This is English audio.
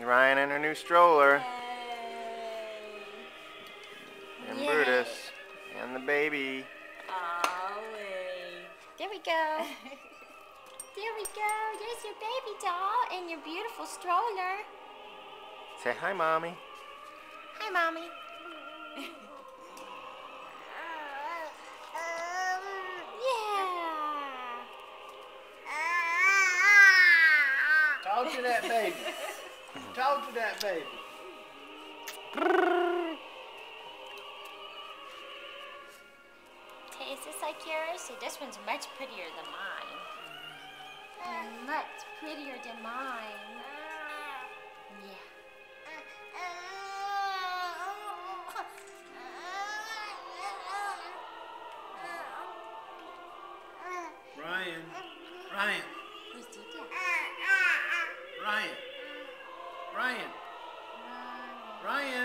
Ryan and her new stroller. Yay. And Yay. Brutus. And the baby. Ollie. There we go. There we go. There's your baby doll and your beautiful stroller. Say hi, Mommy. Hi, Mommy. Yeah. Talk to that baby. Talk to that baby. Hey, is this like yours? See, this one's much prettier than mine. Much prettier than mine. Yeah. Ryan. Ryan. Who's Tita? Ryan. Ryan. Ryan.